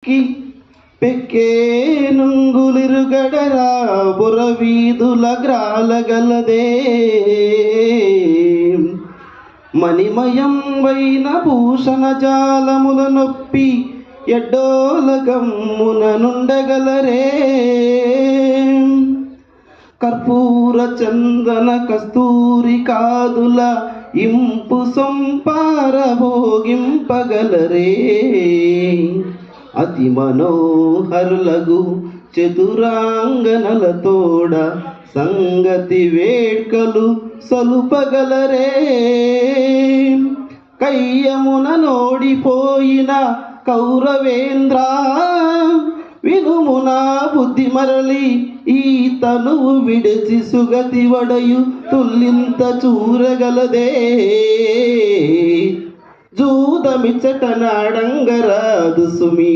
పెక్కేనుంగులిరుగడరా బురవీధుల గ్రాలగలదే మణిమయం వైన భూషణ జాలముల నొప్పి ఎడ్డోలగమ్మున నుండగలరే కర్పూర చందన కస్తూరి కాదుల ఇంపు సొంపార భోగింపగలరే అతి మనోహరులగు చతురాంగనలతోడ సంగతి వేడ్కలు సలుపగలరే కయ్యమున నోడిపోయిన కౌరవేంద్ర వినుమునా బుద్ధి మరలి ఈ తనువు విడిచి సుగతి వడయు తుల్లింత చూరగలదే జూదమిచ్చట నాడంగరాదు సుమీ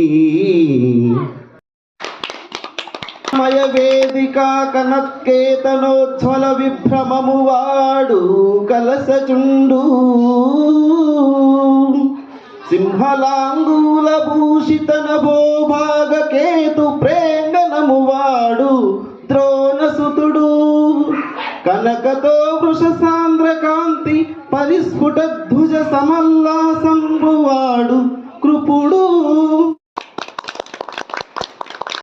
మయ వేదిక కనత్కేతనోజ్వల విభ్రమము వాడు కలసచుండు సింహలాంగూల భూషిత నభోభాగ కేతు ప్రేంగనము వాడు ద్రోణసుతుడు కనకతో వృష సాంద్ర కాంతి పరిస్ఫుట ధ్వజ సమల్లాస